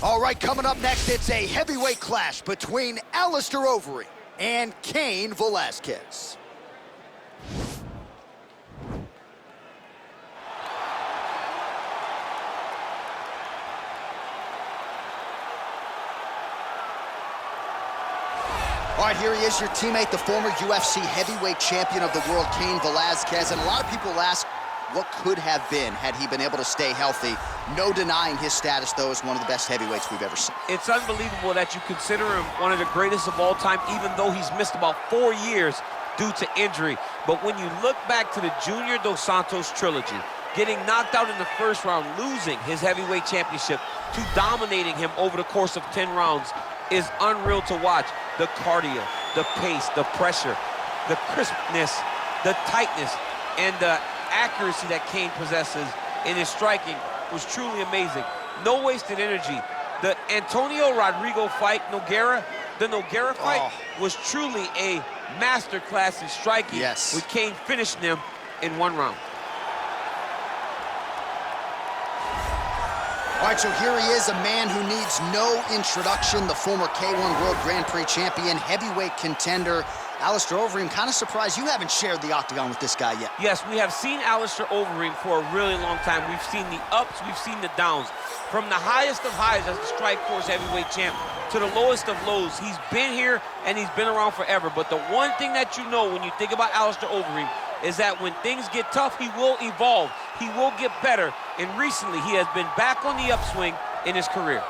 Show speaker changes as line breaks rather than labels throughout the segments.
All right, coming up next, it's a heavyweight clash between Alistair Overeem and Cain Velasquez. All right, here he is, your teammate, the former UFC heavyweight champion of the world, Cain Velasquez. And a lot of people ask, what could have been had he been able to stay healthy? No denying his status, though, as one of the best heavyweights we've ever seen.
It's unbelievable that you consider him one of the greatest of all time, even though he's missed about 4 years due to injury. But when you look back to the Junior Dos Santos trilogy, getting knocked out in the first round, losing his heavyweight championship, to dominating him over the course of 10 rounds, is unreal to watch. The cardio, the pace, the pressure, the crispness, the tightness, and the accuracy that Cain possesses in his striking was truly amazing. No wasted energy. The Antonio Rodrigo fight, the Nogueira fight was truly a masterclass in striking, with Cain finishing him in 1 round.
All right, so here he is, a man who needs no introduction, the former K1 World Grand Prix champion, heavyweight contender. Alistair Overeem, kind of surprised you haven't shared the octagon with this guy yet.
Yes, we have seen Alistair Overeem for a really long time. We've seen the ups, we've seen the downs. From the highest of highs as the Strikeforce heavyweight champ to the lowest of lows. He's been here and he's been around forever. But the one thing that you know when you think about Alistair Overeem is that when things get tough, he will evolve. He will get better. And recently, he has been back on the upswing in his career.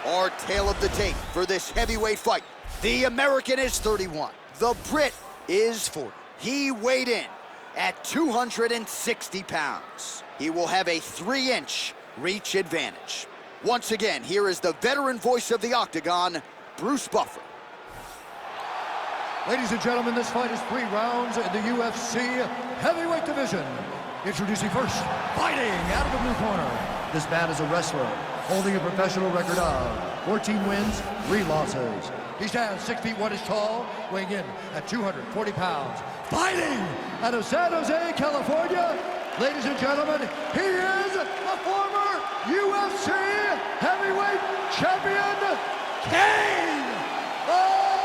Our tale of the tape for this heavyweight fight. The American is 31. The Brit is 40. He weighed in at 260 pounds. He will have a 3-inch reach advantage. Once again, here is the veteran voice of the octagon, Bruce Buffer.
Ladies and gentlemen, this fight is 3 rounds in the UFC heavyweight division. Introducing first, fighting out of the blue corner. This man is a wrestler, holding a professional record of 14 wins, 3 losses. He stands 6 feet 1 inch tall, weighing in at 240 pounds. Fighting out of San Jose, California. Ladies and gentlemen, he is the former UFC heavyweight champion, Cain Velasquez!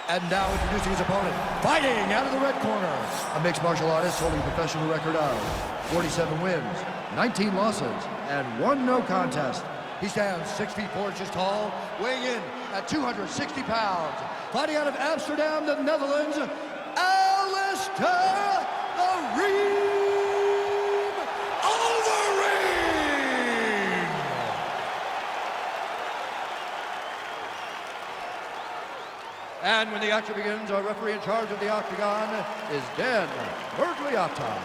And now introducing his opponent, fighting out of the red corner, a mixed martial artist holding a professional record of 47 wins, 19 losses, and 1 no contest. He stands 6 feet 4 inches tall, weighing in at 260 pounds. Fighting out of Amsterdam, the Netherlands, Alistair Overeem! And when the action begins, our referee in charge of the octagon is Dan Mergliotta.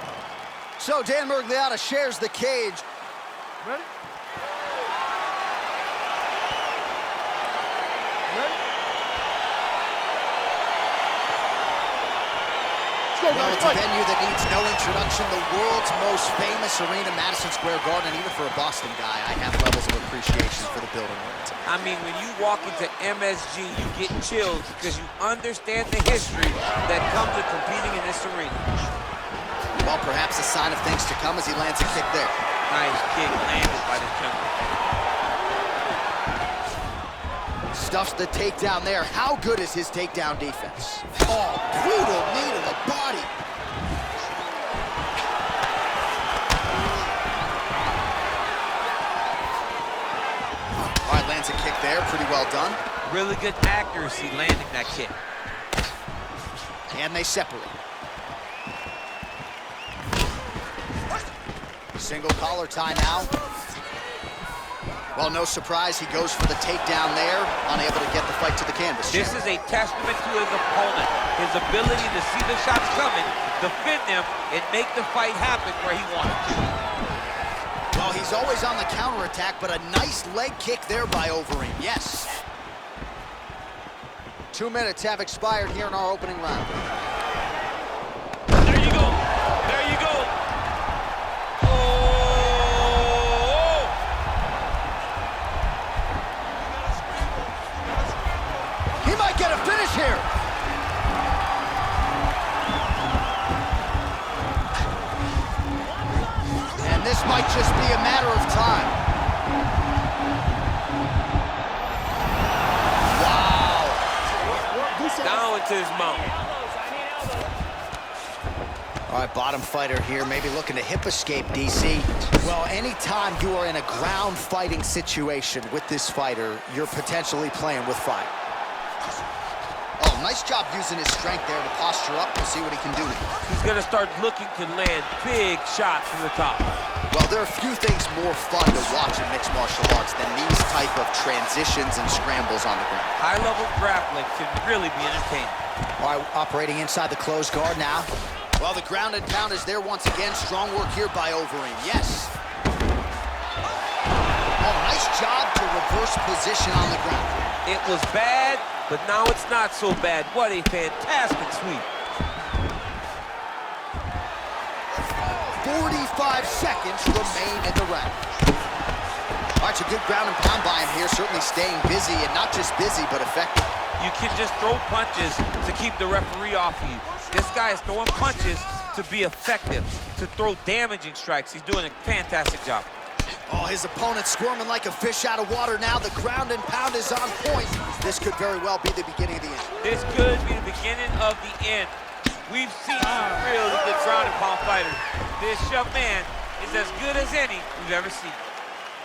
So Dan Mergliotta shares the cage.
Ready?
Well, it's a venue that needs no introduction. The world's most famous arena, Madison Square Garden. And even for a Boston guy, I have levels of appreciation for the building.
I mean, when you walk into MSG, you get chills because you understand the history that comes with competing in this arena.
Well, perhaps a sign of things to come as he lands a kick there.
Nice kick landed by the jungle.
Stuffs the takedown there. How good is his takedown defense? Oh, brutal knee to the body. All right, lands a kick there. Pretty well done.
Really good accuracy landing that kick.
And they separate. Single collar tie now. Well, no surprise, he goes for the takedown there, unable to get the fight to the canvas.
This is a testament to his opponent, his ability to see the shots coming, defend them, and make the fight happen where he wanted to.
Well, he's always on the counterattack, but a nice leg kick there by Overeem, yes. 2 minutes have expired here in our opening round.
There you
might just be a matter of time. Wow.
Down into his mount.
All right, bottom fighter here, maybe looking to hip escape, DC. Well, anytime you are in a ground fighting situation with this fighter, you're potentially playing with fire. Oh, nice job using his strength there to posture up. We'll see what he can do.
He's gonna start looking to land big shots from the top.
Well, there are few things more fun to watch in mixed martial arts than these type of transitions and scrambles on the ground.
High-level grappling can really be entertaining.
All right, operating inside the closed guard now. Well, the ground and pound is there once again. Strong work here by Overeem. Yes. Oh, nice job to reverse position on the ground.
It was bad, but now it's not so bad. What a fantastic sweep.
45 seconds remain in the round. All right, it's a good ground and pound by him here. Certainly staying busy, and not just busy, but effective.
You can just throw punches to keep the referee off you. This guy is throwing punches to be effective, to throw damaging strikes. He's doing a fantastic job.
Oh, his opponent's squirming like a fish out of water now. The ground and pound is on point. This could very well be the beginning of the end.
This could be the beginning of the end. We've seen some really good ground and pound fighters. This young man is as good as any we've ever seen.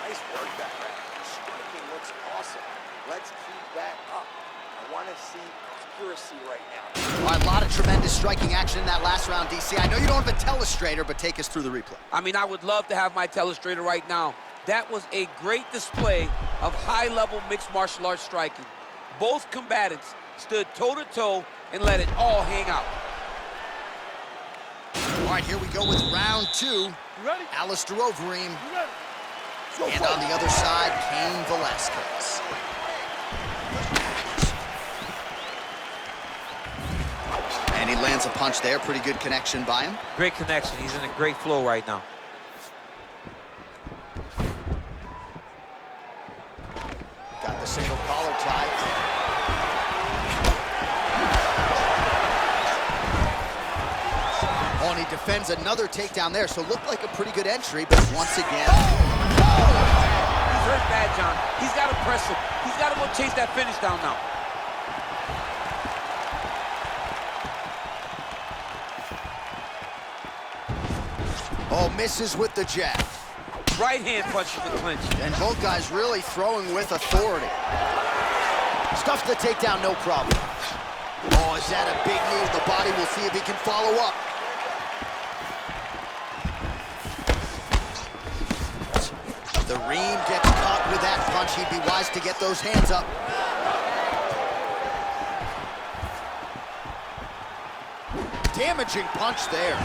Nice work that round. Striking looks awesome. Let's keep that up. I want to see accuracy right now.
All right, a lot of tremendous striking action in that last round, DC. I know you don't have a telestrator, but take us through the replay.
I mean, I would love to have my telestrator right now. That was a great display of high-level mixed martial arts striking. Both combatants stood toe-to-toe and let it all hang out.
All right, here we go with round two.
Ready?
Alistair Overeem.
Ready?
And on the other side, Cain Velasquez. And he lands a punch there. Pretty good connection by him.
Great connection. He's in a great flow right now.
Got the single collar tie. Oh, and he defends another takedown there, so it looked like a pretty good entry, but once again...
He's hurt bad, John. He's got to press him. He's got to go chase that finish down now.
Oh, misses with the jab.
Right hand punches the clinch.
And both guys really throwing with authority. Stuffs the takedown, no problem. Oh, is that a big knee to the body? We'll see if he can follow up. The Reem gets caught with that punch. He'd be wise to get those hands up. Damaging punch there.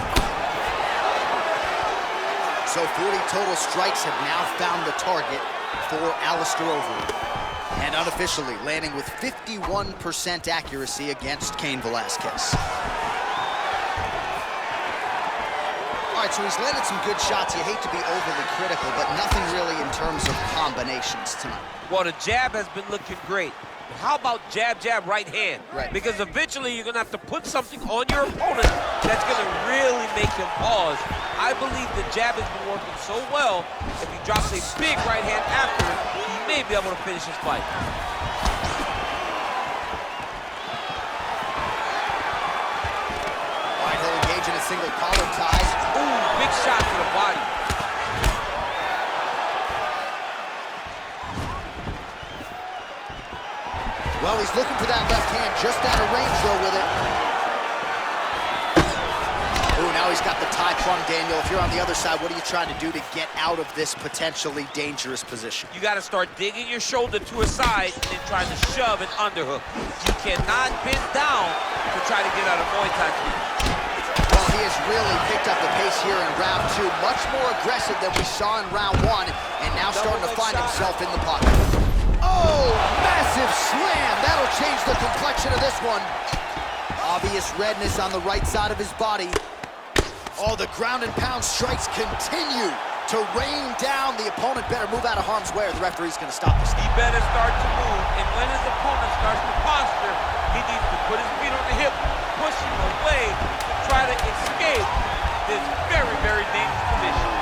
So 40 total strikes have now found the target for Alistair Overeem. And unofficially landing with 51% accuracy against Cain Velasquez. All right, so he's landed some good shots. You hate to be overly critical, but nothing really in terms of combinations tonight.
Well, the jab has been looking great. How about jab, jab, right hand?
Right.
Because eventually you're going to have to put something on your opponent that's going to really make him pause. I believe the jab has been working so well, if he drops a big right hand after it, he may be able to finish his fight.
All right, he'll engage in a single collar tie.
Ooh, big shot to the body.
Well, he's looking for that left hand, just out of range, though, with it. Ooh, now he's got the tie plum, Daniel. If you're on the other side, what are you trying to do to get out of this potentially dangerous position?
You got to start digging your shoulder to a side and then trying to shove an underhook. You cannot bend down to try to get out of Muay Thai.
Well, he has really picked up the pace here in round two. Much more aggressive than we saw in round one, and now starting to find himself in the pocket. Oh, massive slam. That'll change the complexion of this one. Obvious redness on the right side of his body. Oh, the ground and pound strikes continue to rain down. The opponent better move out of harm's way or the referee's going to stop this.
He better start to move, and when his opponent starts to posture, he needs to put his feet on the hip, push him away to try to escape this very, very dangerous position.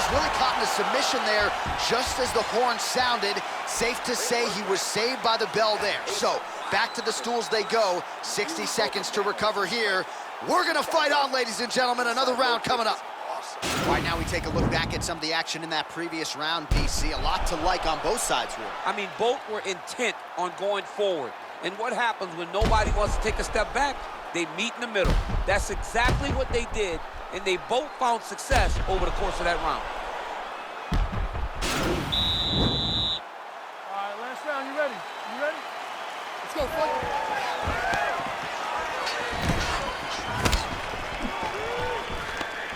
was really caught in a submission there just as the horn sounded. Safe to say he was saved by the bell there. So, back to the stools they go. 60 seconds to recover here. We're gonna fight on, ladies and gentlemen. Another round coming up. All right, now we take a look back at some of the action in that previous round, DC. A lot to like on both sides here.
I mean, both were intent on going forward. And what happens when nobody wants to take a step back? They meet in the middle. That's exactly what they did, and they both found success over the course of that round.
All right, last round. You ready? You ready? Let's go, fight.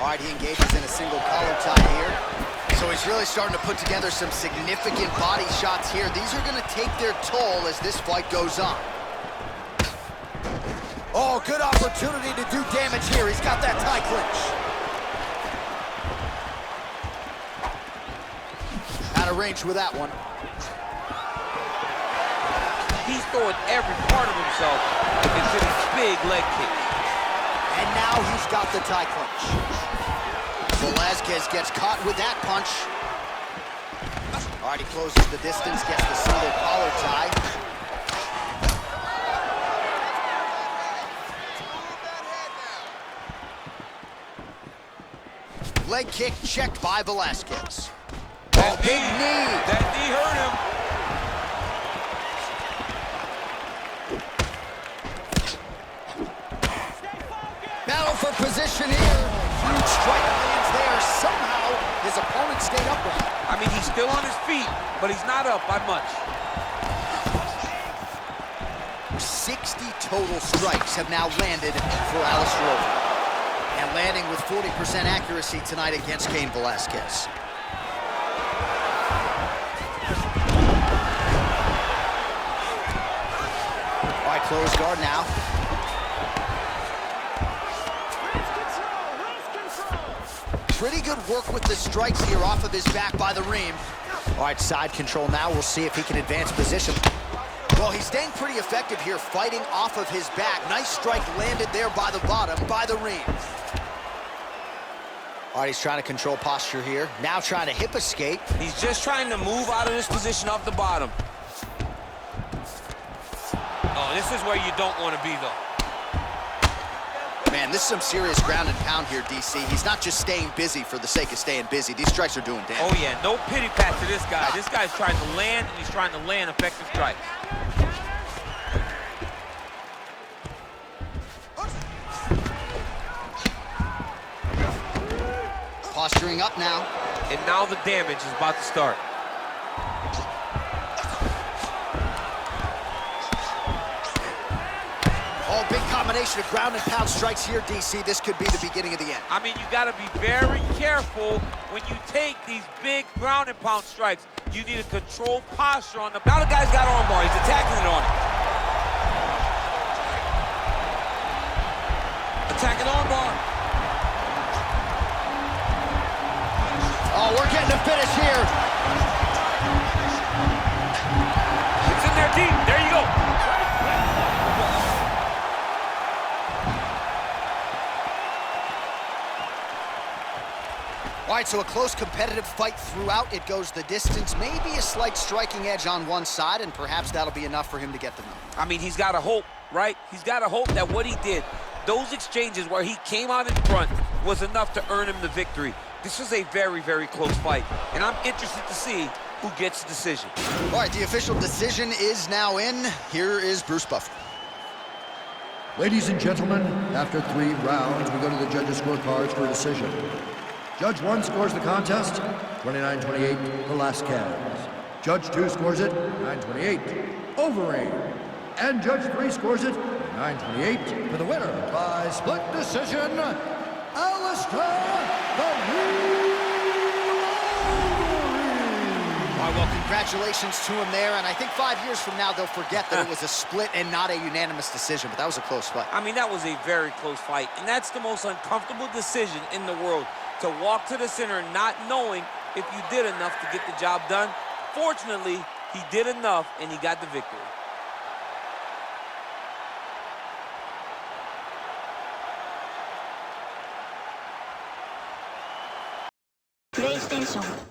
All right, he engages in a single collar tie here. So he's really starting to put together some significant body shots here. These are gonna take their toll as this fight goes on. Oh, good opportunity to do damage here. He's got that tie clinch. Out of range with that one.
He's throwing every part of himself into these big leg kicks.
And now he's got the tie clinch. Velasquez gets caught with that punch. All right, he closes the distance, gets the single collar tie. Leg kick checked by Velasquez. Oh, big knee.
That knee hurt him.
Battle for position here. Huge strike lands there. Somehow, his opponent stayed upright.
I mean, he's still on his feet, but he's not up by much.
60 total strikes have now landed for Alistair Overeem. And landing with 40% accuracy tonight against Cain Velasquez. All right, closed guard now. Pretty good work with the strikes here off of his back by the Reem. All right, side control now. We'll see if he can advance position. Well, he's staying pretty effective here, fighting off of his back. Nice strike landed there by the bottom, by the Reem. All right, he's trying to control posture here. Now trying to hip escape.
He's just trying to move out of this position off the bottom. Oh, this is where you don't want to be, though.
Man, this is some serious ground and pound here, DC. He's not just staying busy for the sake of staying busy. These strikes are doing damage.
Oh, yeah, no pity pat to this guy. This guy's trying to land, and he's trying to land effective strikes.
Posturing up now.
And now the damage is about to start.
Oh, big combination of ground and pound strikes here, DC. This could be the beginning of the end.
I mean, you got to be very careful when you take these big ground and pound strikes. You need a controlled posture on the... Now the guy's got armbar. He's attacking it on him. Attacking armbar.
Oh, we're getting a finish here.
It's in there deep. There you go.
All right, so a close competitive fight throughout. It goes the distance. Maybe a slight striking edge on one side, and perhaps that'll be enough for him to get the win.
I mean, he's got to hope, right? He's got to hope that what he did, those exchanges where he came out in front, was enough to earn him the victory. This is a very, very close fight, and I'm interested to see who gets the decision.
All right, the official decision is now in. Here is Bruce Buffer.
Ladies and gentlemen, after 3 rounds, we go to the judges' scorecards for a decision. Judge 1 scores the contest, 29-28, Velasquez. Judge 2 scores it, 9-28, Overeem. And Judge 3 scores it, 9-28, for the winner by split decision, Alistair Overeem.
All right, well, congratulations to him there, and I think 5 years from now, they'll forget that it was a split and not a unanimous decision, but that was a close fight.
I mean, that was a very close fight, and that's the most uncomfortable decision in the world, to walk to the center not knowing if you did enough to get the job done. Fortunately, he did enough, and he got the victory.
PlayStation 英雄。